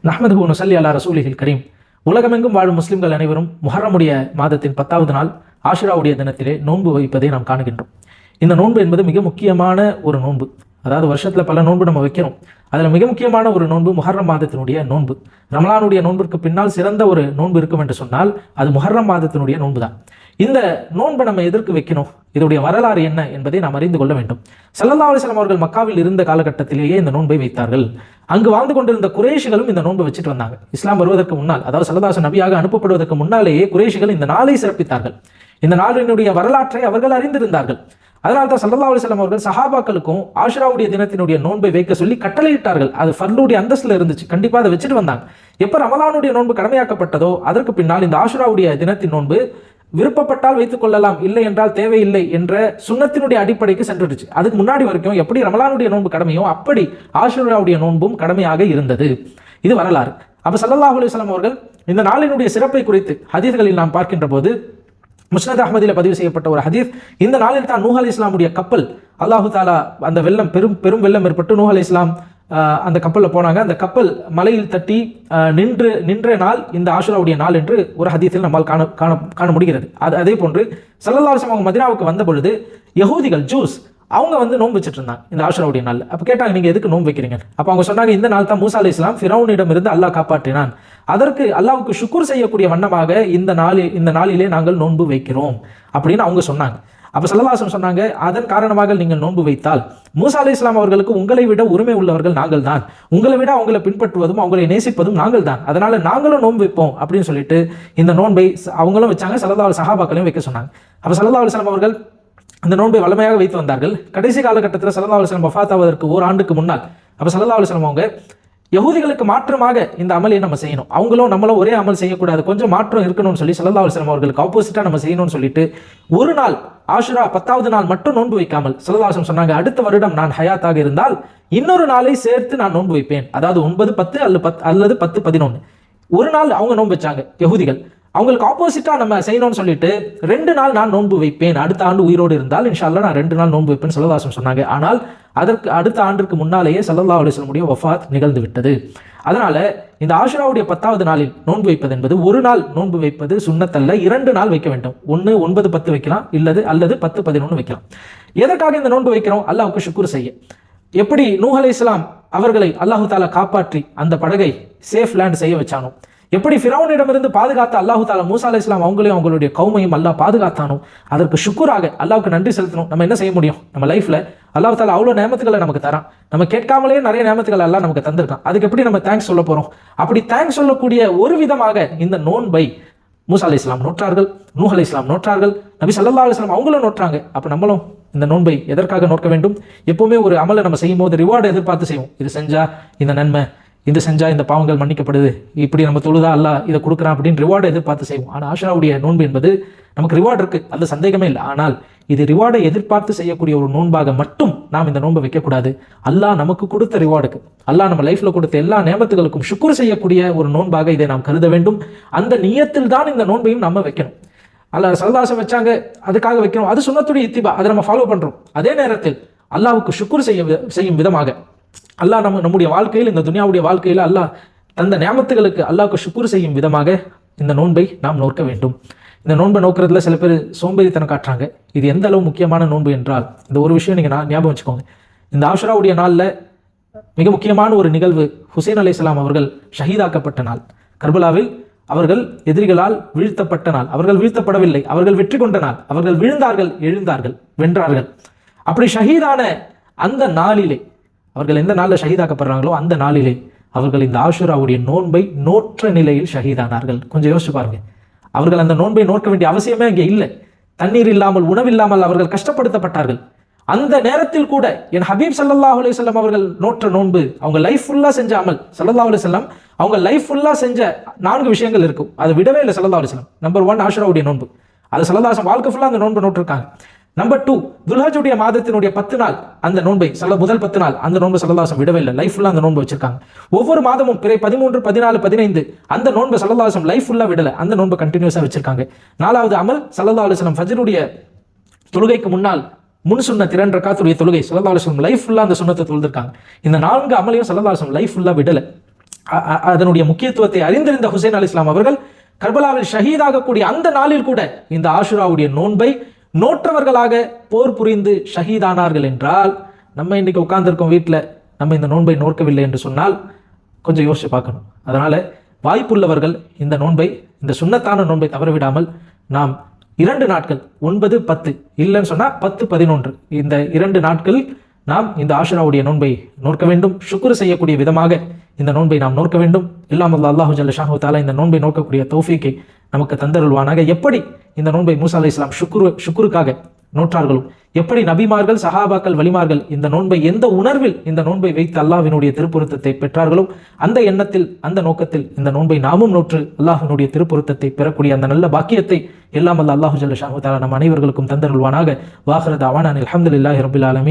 நஹ்மதுஹு வ நுஸல்லி அலா ரசூலிஹில் கரீம். உலகமெங்கும் வாழும் முஸ்லிம்கள் அனைவரும் முஹர்ரமுடைய மாதத்தின் 10வது நாள் ஆஷுராவுடைய தினத்திலே நோன்பு வைப்பதை நாம் காணுகின்றோம். இந்த நோன்பு என்பது மிக முக்கியமான ஒரு நோன்பு. அதாவது வருஷத்தில் பல நோன்பு நம்ம வைக்கிறோம். அதில் மிக முக்கியமான ஒரு நோன்பு முஹர்ரம் மாதத்தினுடைய நோன்பு. ரமலானுடைய நோன்பிற்கு பின்னால் சிறந்த ஒரு நோன்பு இருக்கும் என்று சொன்னால் அது முஹர்ரம் மாதத்தினுடைய நோன்பு தான். இந்த நோன்பை நம்ம எதற்கு வைக்கணும், இதனுடைய வரலாறு என்ன என்பதை நாம் அறிந்து கொள்ள வேண்டும். ஸல்லல்லாஹு அலைஹி வஸல்லம் அவர்கள் மக்காவில் இருந்த காலகட்டத்திலேயே இந்த நோன்பை வைத்தார்கள். அங்கு வாழ்ந்து கொண்டிருந்த குறைஷிகளும் இந்த நோன்பை வச்சுட்டு வந்தாங்க. இஸ்லாம் வருவதற்கு முன்னால், அதாவது ஸல்லல்லாஹு அலைஹி வஸல்லம் நபியாக அனுப்பப்படுவதற்கு முன்னாலேயே குறைஷிகள் இந்த நாளை சிறப்பித்தார்கள். இந்த நாளினுடைய வரலாற்றை அவர்கள் அறிந்திருந்தார்கள். அதனால தான் ஸல்லல்லாஹு அலைஹி வஸல்லம் அவர்கள் சஹாபாக்களுக்கும் ஆஷுராவுடைய தினத்தினுடைய நோன்பை வைக்க சொல்லி கட்டளையிட்டார்கள். அது ஃபர்லுடைய அந்தஸ்துல இருந்துச்சு, கண்டிப்பா அதை வச்சுட்டு வந்தாங்க. எப்ப ரமலானுடைய நோன்பு கடமையாக்கப்பட்டதோ அதற்கு பின்னால் இந்த ஆஷுராவுடைய தினத்தின் நோன்பு விருப்பப்பட்டால் வைத்துக் கொள்ளலாம், இல்லை என்றால் தேவையில்லை என்ற சுன்னத்தினுடைய அடிப்படைக்கு சென்றுடுச்சு. அதுக்கு முன்னாடி வரைக்கும் எப்படி ரமலானுடைய நோன்பு கடமையோ அப்படி ஆஷுராவுடைய நோன்பும் கடமையாக இருந்தது. இது வரலாறு. அப்ப ஸல்லல்லாஹு அலைஹி வஸல்லம் அவர்கள் இந்த நாளினுடைய சிறப்பை குறித்து ஹதீஸ்களில் நாம் பார்க்கின்ற போது முஸ்னத் அஹ்மதில பதிவு செய்யப்பட்ட ஒரு ஹதீஸ், இந்த நாளில் தான் நூஹ் அலைஹிஸ்ஸலாமுடைய கப்பல் அல்லாஹு தாலா அந்த வெள்ளம் பெரும் வெள்ளம் ஏற்பட்டு நூஹ் அலைஹிஸ்ஸலாம் அந்த கப்பலில் போனாங்க. அந்த கப்பல் மலையில் தட்டி நின்ற நாள் இந்த ஆஷுராவுடைய நாள் என்று ஒரு ஹதீஸில் நம்மால் காண முடிகிறது. அதே போன்று ஸல்லல்லாஹு அலைஹி வஸல்லம் மதீனாவுக்கு வந்த பொழுது யஹூதிகள் ஜூஸ் அவங்க நோன்பு வச்சுட்டு இருந்தாங்க இந்த ஆஷுராவுடைய நாள். அப்போ கேட்டாங்க, நீங்க எதுக்கு நோன்பு வைக்கிறீங்க? அப்போ அவங்க சொன்னாங்க, இந்த நாள் தான் மூசா அலைஹிஸ்ஸலாம் ஃபிரௌனிடம் இருந்து அல்லாஹ் காப்பாற்றினான், அதற்கு அல்லாஹ்வுக்கு ஷுக்குர் செய்யக்கூடிய வண்ணமாக இந்த நாளிலே நாங்கள் நோன்பு வைக்கிறோம் அப்படின்னு அவங்க சொன்னாங்க. அப்போ ஸல்லல்லாஹு அலைஹி வஸல்லம் சொன்னாங்க, அதன் காரணமாக நீங்கள் நோன்பு வைத்தால் மூசா அலைஹிஸ்ஸலாம் அவர்களுக்கு உங்களை விட உரிமை உள்ளவர்கள் நாங்கள் தான், உங்களை விட அவங்களை பின்பற்றுவதும் அவங்களை நேசிப்பதும் நாங்கள் தான், அதனால நாங்களும் நோன்பு வைப்போம் அப்படின்னு சொல்லிட்டு இந்த நோன்பை அவங்களும் வச்சாங்க. சஹாபாக்களையும் வைக்க சொன்னாங்க. அப்போ ஸல்லல்லாஹு அலைஹி வஸல்லம் அவர்கள் அந்த நோன்பை வளமையாக வைத்து வந்தார்கள். கடைசி காலகட்டத்தில் ஸல்லல்லாஹு அலைஹி வஸல்லம் வஃபாத் ஆவதற்கு ஓராண்டுக்கு முன்னால் அப்போ ஸல்லல்லாஹு அலைஹி வஸல்லம் அவங்க யஹூதிகளுக்கு மாற்றமாக இந்த அமலை நம்ம செய்யணும், அவங்களும் நம்மளும் ஒரே அமல் செய்யக்கூடாது, கொஞ்சம் மாற்றம் இருக்கணும்னு சொல்லி ஸல்லல்லாஹு அலைஹி வஸல்லம் அவர்களுக்கு ஆப்போசிட்டா நம்ம செய்யணும்னு சொல்லிட்டு ஒரு நாள் ஆஷுரா 10வது நாள் மட்டும் நோன்பு வைக்காமல் ஸல்லல்லாஹு அலைஹி வஸல்லம் சொன்னாங்க, அடுத்த வருடம் நான் ஹயாத்தாக இருந்தால் இன்னொரு நாளை சேர்த்து நான் நோன்பு வைப்பேன், அதாவது 9-10 அல்லது 10-11 ஒரு நாள் அவங்க நோன்பு வச்சாங்க யஹூதிகள். அவங்களுக்கு ஆப்போசிட்டா நம்ம செய்யணும்னு சொல்லிட்டு 2 நாள் நான் நோன்பு வைப்பேன், அடுத்த ஆண்டு உயிரோடு இருந்தால் இன்ஷா அல்லாஹ் நான் 2 நாள் நோன்பு வைப்பேன் ஸல்லல்லாஹு அலைஹி வஸல்லம் சொன்னாங்க. ஆனால் அதற்கு அடுத்த ஆண்டிற்கு முன்னாலேயே ஸல்லல்லாஹு அலைஹி வஸல்லம் வஃபாத் நிகழ்ந்து விட்டது. அதனால இந்த ஆஷுராவுடைய 10வது நாளில் நோன்பு வைப்பது என்பது ஒரு நாள் நோன்பு வைப்பது சுன்னத்தல்ல, 2 நாள் வைக்க வேண்டும். ஒன்று 9-10 வைக்கலாம், அல்லது 10-11 வைக்கலாம். எதற்காக இந்த நோன்பு வைக்கிறோம்? அல்லாஹ்வுக்கு ஷுக்ர் செய்ய. எப்படி நூஹ் அலைஹிஸ்ஸலாம் அவர்களை அல்லாஹு தாலா காப்பாற்றி அந்த படகை சேஃப் லேண்ட் செய்ய வச்சானோ, எப்படி ஃபிரௌனிடமிருந்து பாதுகாத்த அல்லாஹு தாலா மூசா அலைஹிஸ்ஸலாம் அவங்களையும் அவங்களுடைய கௌமையும் அல்லாஹ் பாதுகாத்தானோ அதற்கு ஷுக்குராக அல்லாஹ்வுக்கு நன்றி செலுத்தணும். நம்ம என்ன செய்ய முடியும்? நம்ம லைஃப்ல அல்லாஹு தாலா அவ்வளோ நேமத்துக்களை நமக்கு தரான், நம்ம கேட்காமலே நிறைய நேமத்துக்களை எல்லாம் நமக்கு தந்திருக்கான். அதுக்கு எப்படி நம்ம தேங்க்ஸ் சொல்ல போறோம்? அப்படி தேங்க்ஸ் சொல்லக்கூடிய ஒரு விதமாக இந்த நோன்பை மூசா அலைஹிஸ்ஸலாம் நோற்றார்கள், நூஹ் அலைஹிஸ்ஸலாம் நோற்றார்கள், நபி ஸல்லல்லாஹு அலைஹி வஸல்லம் அவங்களும் நோற்றாங்க. அப்போ நம்மளும் இந்த நோன்பை எதற்காக நோக்க வேண்டும்? எப்பவுமே ஒரு அமலை நம்ம செய்யும் போது ரிவார்டு எதிர்பார்த்து செய்வோம். இது செஞ்சா இந்த நன்மை, இது செஞ்சா இந்த பாவங்கள் மன்னிக்கப்படுது, இப்படி நம்ம தொழுதா அல்லாஹ் இதை கொடுக்குறான் அப்படின்னு ரிவார்டை எதிர்பார்த்து செய்வோம். ஆனால் ஆஷுராவுடைய நோன்பு என்பது நமக்கு ரிவார்டு இருக்கு, அது சந்தேகமே இல்லை. ஆனால் இது ரிவார்டை எதிர்பார்த்து செய்யக்கூடிய ஒரு நோன்பாக மட்டும் நாம் இந்த நோன்பை வைக்கக்கூடாது. அல்லாஹ் நமக்கு கொடுத்த ரிவார்டுக்கு, அல்லாஹ் நம்ம லைஃப்ல கொடுத்த எல்லா நேமத்துகளுக்கும் ஷுக்குர் செய்யக்கூடிய ஒரு நோன்பாக இதை நாம் கருத வேண்டும். அந்த நியத்தில் தான் இந்த நோன்பையும் நம்ம வைக்கணும். அல்லாஹ் ஸல்லல்லாஹு அலைஹி வச்சாங்க, அதுக்காக வைக்கணும், அது சுன்னத்துடைய இத்திபா, அதை நம்ம ஃபாலோ பண்றோம். அதே நேரத்தில் அல்லாஹ்வுக்கு ஷுக்குர் செய்யும் விதமாக அல்லாஹ் நம்முடைய வாழ்க்கையில், இந்த துனியாவுடைய வாழ்க்கையில் அல்லாஹ் தந்த நியாமத்துகளுக்கு அல்லாஹ்வுக்கு ஷுக்குர் செய்யும் விதமாக இந்த நோன்பை நாம் நோக்க வேண்டும். இந்த நோன்பை நோக்கிறதுல சில பேர் சோம்பேறித்தனம் காட்டுறாங்க. இது எந்த அளவு முக்கியமான நோன்பு என்றால், இந்த ஒரு விஷயம் நீங்க ஞாபகம் வச்சுக்கோங்க. இந்த ஆஷுராவுடைய நாளில் மிக முக்கியமான ஒரு நிகழ்வு, ஹுசைன் அலைஹிஸ்ஸலாம் அவர்கள் ஷஹீதாக்கப்பட்ட நாள். கர்பலாவில் அவர்கள் எதிரிகளால் வீழ்த்தப்பட்ட நாள். அவர்கள் வீழ்த்தப்படவில்லை, அவர்கள் வெற்றி கொண்ட நாள். அவர்கள் விழுந்தார்கள், எழுந்தார்கள், வென்றார்கள். அப்படி ஷஹீதான அந்த நாளிலே, அவர்கள் எந்த நாளில் ஷஹீதாக்கப்படுறாங்களோ அந்த நாளிலே அவர்கள் இந்த ஆஷுராவுடைய நோன்பை நோற்ற நிலையில் ஷஹீதானார்கள். கொஞ்சம் யோசிச்சு பாருங்க. அவர்கள் அந்த நோன்பை நோக்க வேண்டிய அவசியமே அங்கே இல்லை. தண்ணீர் இல்லாமல், உணவில்லாமல் அவர்கள் கஷ்டப்படுத்தப்பட்டார்கள். அந்த நேரத்தில் கூட என் ஹபீப் ஸல்லல்லாஹு அலைஹி வஸல்லம் அவர்கள் நோற்ற நோன்பு, அவங்க லைஃப் ஃபுல்லா செஞ்ச அமல். ஸல்லல்லாஹு அலைஹி வஸல்லம் அவங்க லைஃப் ஃபுல்லா செஞ்ச 4 விஷயங்கள் இருக்கும், அது விடவே இல்லை ஸல்லல்லாஹு அலைஹி வஸல்லம். நம்பர் 1 ஆஷுராவுடைய நோன்பு, அது ஸல்லல்லாஹு அலைஹி வஸல்லம் வாழ்க்கை ஃபுல்லா அந்த நோன்பு நோட்டிருக்காங்க. நம்பர் 2 துல்ஹஜ்ஜுடைய மாதத்தினுடைய 10 நாள், அந்த நோன்பை முதல் 10 நாள் அந்த நோன்பை ஸல்லல்லாஹு அலைஹி வஸல்லம் விடவே இல்லை, லைஃப் ஃபுல்லா அந்த நோன்பு வச்சிருக்காங்க. ஒவ்வொரு மாதமும் பிறை 13, 14, 15 அந்த நோன்பை ஸல்லல்லாஹு அலைஹி வஸல்லம் லைஃப் ஃபுல்லா விடல, அந்த நோன்பை கண்டினியூஸா வச்சிருக்காங்க. 4வது அமல் ஸல்லல்லாஹு அலைஹி வஸல்லம் ஃபஜ்ருடைய தொழுகைக்கு முன்னால் முன் சுன்னத் 2 ரக்காத்துடைய தொழுகை ஸல்லல்லாஹு அலைஹி வஸல்லம் லைஃப் ஃபுல்லா அந்த சுன்னத்தை தொழுதிருக்காங்க. இந்த 4 அமலையும் ஸல்லல்லாஹு அலைஹி வஸல்லம் லைஃப் ஃபுல்லா விடல. அதனுடைய முக்கியத்துவத்தை அறிந்திருந்த ஹுசைன் அலைஹிஸ்ஸலாம் அவர்கள் கர்பலாவில் ஷஹீதாகக்கூடிய அந்த நாளில் கூட இந்த ஆஷுராவுடைய நோன்பை நோற்றவர்களாக போர் புரிந்து ஷஹீதானார்கள் என்றால், நம்ம இன்னைக்கு உட்கார்ந்துருக்கோம் வீட்டில், நம்ம இந்த நோன்பை நோக்கவில்லை என்று சொன்னால் கொஞ்சம் யோசிச்சு பார்க்கணும். அதனால வாய்ப்புள்ளவர்கள் இந்த நோன்பை, இந்த சுன்னத்தான நோன்பை தவறவிடாமல் நாம் 2 நாட்கள் 9, 10 இல்லைன்னு சொன்னா 10, 11 இந்த 2 நாட்கள் நாம் இந்த ஆஷுராவுடைய நோன்பை நோக்க வேண்டும். ஷுக்ர் செய்யக்கூடிய விதமாக இந்த நோன்பை நாம் நோக்க வேண்டும். எல்லாம் அல்லாஹு ஜல்ல ஷானஹு தஆலா இந்த நோன்பை நோக்கக்கூடிய தௌஃபீக்கை நமக்கு தந்தருள்வானாக. எப்படி இந்த நோன்பை மூசா அலைஹிஸ்ஸலாம் ஷுக்ருக்காக நோற்றார்களோ, எப்படி நபிமார்கள், சஹாபாக்கள், வலிமார்கள் இந்த நோன்பை எந்த உணர்வில் இந்த நோன்பை வைத்து அல்லாஹ்வினுடைய திருப்பொருத்தத்தை பெற்றார்களோ, அந்த எண்ணத்தில், அந்த நோக்கத்தில் இந்த நோன்பை நாமும் நோற்று அல்லாஹ்வினுடைய திருப்பொருத்தத்தை பெறக்கூடிய அந்த நல்ல பாக்கியத்தை எல்லாம் அல்லாஹு ஜல்ல ஷானஹு தஆலா நம் அனைவர்களுக்கும் தந்தருள்வானாக. வாஹிரு தஅவானா அல்ஹம்துலில்லாஹி ரப்பில் ஆலமீன்.